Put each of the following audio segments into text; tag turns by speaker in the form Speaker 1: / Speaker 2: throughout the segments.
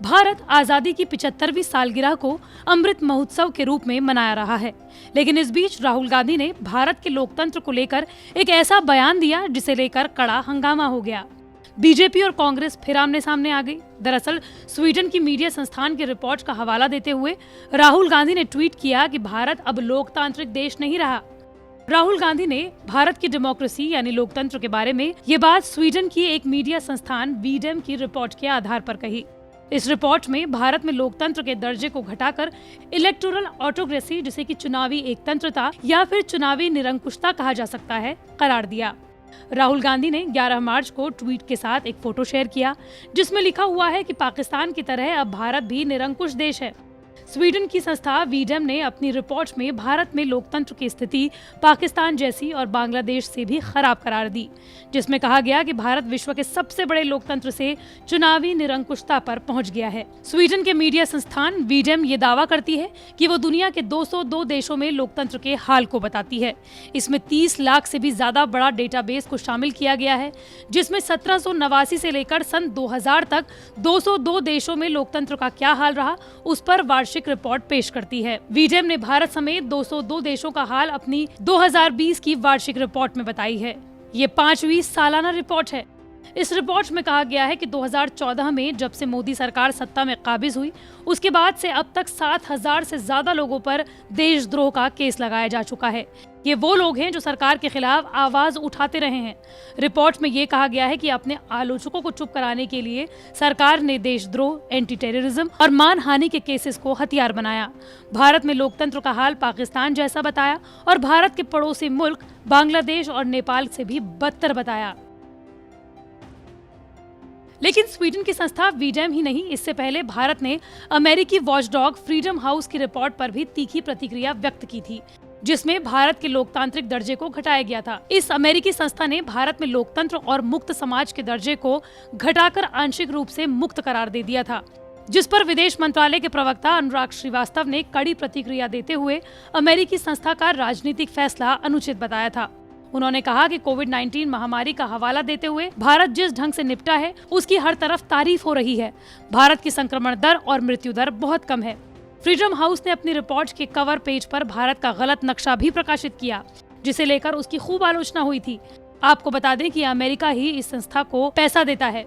Speaker 1: भारत आजादी की 75वीं सालगिरह को अमृत महोत्सव के रूप में मनाया रहा है, लेकिन इस बीच राहुल गांधी ने भारत के लोकतंत्र को लेकर एक ऐसा बयान दिया जिसे लेकर कड़ा हंगामा हो गया। बीजेपी और कांग्रेस फिर आमने सामने आ गई। दरअसल स्वीडन की मीडिया संस्थान की रिपोर्ट का हवाला देते हुए राहुल गांधी ने ट्वीट किया कि भारत अब लोकतांत्रिक देश नहीं रहा। राहुल गांधी ने भारत की डेमोक्रेसी यानी लोकतंत्र के बारे में ये बात स्वीडन की एक मीडिया संस्थान वीडेम की रिपोर्ट के आधार पर कही। इस रिपोर्ट में भारत में लोकतंत्र के दर्जे को घटाकर इलेक्टोरल ऑटोक्रेसी, जिसे कि चुनावी एकतंत्रता या फिर चुनावी निरंकुशता कहा जा सकता है, करार दिया। राहुल गांधी ने 11 मार्च को ट्वीट के साथ एक फोटो शेयर किया जिसमें लिखा हुआ है कि पाकिस्तान की तरह अब भारत भी निरंकुश देश है। स्वीडन की संस्था वीडेम ने अपनी रिपोर्ट में भारत में लोकतंत्र की स्थिति पाकिस्तान जैसी और बांग्लादेश से भी खराब करार दी, जिसमें कहा गया कि भारत विश्व के सबसे बड़े लोकतंत्र से चुनावी निरंकुशता पर पहुंच गया है। स्वीडन के मीडिया संस्थान वीडेम ये दावा करती है कि वो दुनिया के 202 देशों में लोकतंत्र के हाल को बताती है। इसमें 30 लाख से भी ज्यादा बड़ा डेटाबेस को शामिल किया गया है, जिसमें 1789 से लेकर सन 2000 तक 202 देशों में लोकतंत्र का क्या हाल रहा उस पर वार्षिक रिपोर्ट पेश करती है। वीडेम ने भारत समेत 202 देशों का हाल अपनी 2020 की वार्षिक रिपोर्ट में बताई है। ये 5वीं सालाना रिपोर्ट है। इस रिपोर्ट में कहा गया है कि 2014 में जब से मोदी सरकार सत्ता में काबिज हुई, उसके बाद से अब तक 7000 से ज्यादा लोगों पर देशद्रोह का केस लगाया जा चुका है। ये वो लोग हैं जो सरकार के खिलाफ आवाज उठाते रहे हैं। रिपोर्ट में ये कहा गया है कि अपने आलोचकों को चुप कराने के लिए सरकार ने देशद्रोह, एंटी टेररिज्म और मानहानि के केसेस को हथियार बनाया। भारत में लोकतंत्र का हाल पाकिस्तान जैसा बताया और भारत के पड़ोसी मुल्क बांग्लादेश और नेपाल से भी बदतर बताया। लेकिन स्वीडन की संस्था वीडेम ही नहीं, इससे पहले भारत ने अमेरिकी वॉचडॉग फ्रीडम हाउस की रिपोर्ट पर भी तीखी प्रतिक्रिया व्यक्त की थी, जिसमें भारत के लोकतांत्रिक दर्जे को घटाया गया था। इस अमेरिकी संस्था ने भारत में लोकतंत्र और मुक्त समाज के दर्जे को घटाकर आंशिक रूप से मुक्त करार दे दिया था, जिस पर विदेश मंत्रालय के प्रवक्ता अनुराग श्रीवास्तव ने कड़ी प्रतिक्रिया देते हुए अमेरिकी संस्था का राजनीतिक फैसला अनुचित बताया था। उन्होंने कहा कि कोविड-19 महामारी का हवाला देते हुए भारत जिस ढंग से निपटा है उसकी हर तरफ तारीफ हो रही है। भारत की संक्रमण दर और मृत्यु दर बहुत कम है। फ्रीडम हाउस ने अपनी रिपोर्ट के कवर पेज पर भारत का गलत नक्शा भी प्रकाशित किया, जिसे लेकर उसकी खूब आलोचना हुई थी। आपको बता दें कि अमेरिका ही इस संस्था को पैसा देता है।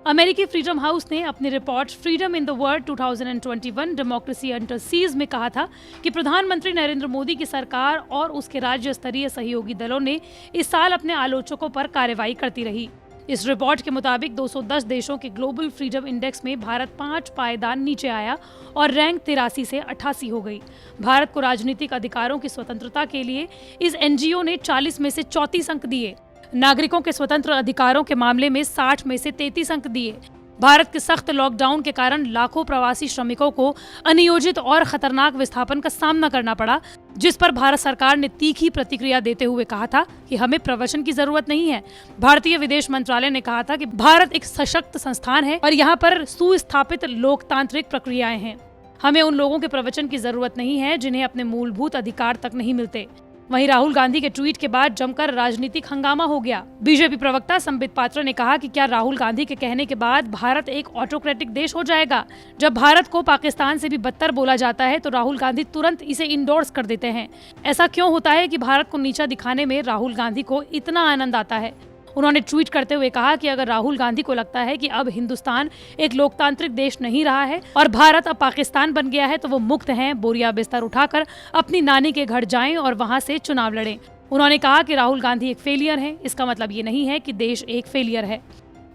Speaker 1: अमेरिकी फ्रीडम हाउस ने अपनी report freedom in the world 2021 democracy under seize में कहा था कि प्रधानमंत्री नरेंद्र मोदी की सरकार और उसके राज्य स्तरीय सहयोगी दलों ने इस साल अपने आलोचकों पर कार्रवाई करती रही। इस रिपोर्ट के मुताबिक 210 देशों के ग्लोबल फ्रीडम इंडेक्स में भारत 5 पायदान नीचे आया और रैंक 83 से 88 हो गई। भारत को राजनीतिक अधिकारों की स्वतंत्रता के लिए इस एनजीओ ने 40 में से 34 अंक दिए। नागरिकों के स्वतंत्र अधिकारों के मामले में 60 में से 33 अंक दिए। भारत के सख्त लॉकडाउन के कारण लाखों प्रवासी श्रमिकों को अनियोजित और खतरनाक विस्थापन का सामना करना पड़ा, जिस पर भारत सरकार ने तीखी प्रतिक्रिया देते हुए कहा था कि हमें प्रवचन की जरूरत नहीं है। भारतीय विदेश मंत्रालय ने कहा था कि भारत एक सशक्त संस्थान है और यहाँ पर सुस्थापित लोकतांत्रिक प्रक्रियाएं हैं। हमें उन लोगों के प्रवचन की जरूरत नहीं है जिन्हें अपने मूलभूत अधिकार तक नहीं मिलते। वहीं राहुल गांधी के ट्वीट के बाद जमकर राजनीतिक हंगामा हो गया। बीजेपी प्रवक्ता संबित पात्रा ने कहा कि क्या राहुल गांधी के कहने के बाद भारत एक ऑटोक्रेटिक देश हो जाएगा? जब भारत को पाकिस्तान से भी बदतर बोला जाता है तो राहुल गांधी तुरंत इसे इंडोर्स कर देते हैं। ऐसा क्यों होता है कि भारत को नीचा दिखाने में राहुल गांधी को इतना आनंद आता है? उन्होंने ट्वीट करते हुए कहा कि अगर राहुल गांधी को लगता है कि अब हिंदुस्तान एक लोकतांत्रिक देश नहीं रहा है और भारत अब पाकिस्तान बन गया है तो वो मुक्त हैं, बोरिया बिस्तर उठाकर अपनी नानी के घर जाएं और वहां से चुनाव लड़ें। उन्होंने कहा कि राहुल गांधी एक फेलियर है, इसका मतलब ये नहीं है कि देश एक फेलियर है।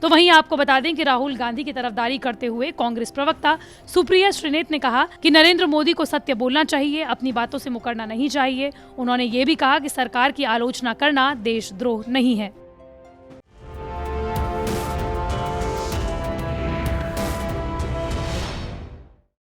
Speaker 1: तो वहीं आपको बता दें कि राहुल गांधी की तरफदारी करते हुए कांग्रेस प्रवक्ता सुप्रिया श्रीनेत ने कहा कि नरेंद्र मोदी को सत्य बोलना चाहिए, अपनी बातों से मुकरना नहीं चाहिए। उन्होंने ये भी कहा कि सरकार की आलोचना करना देशद्रोह नहीं है।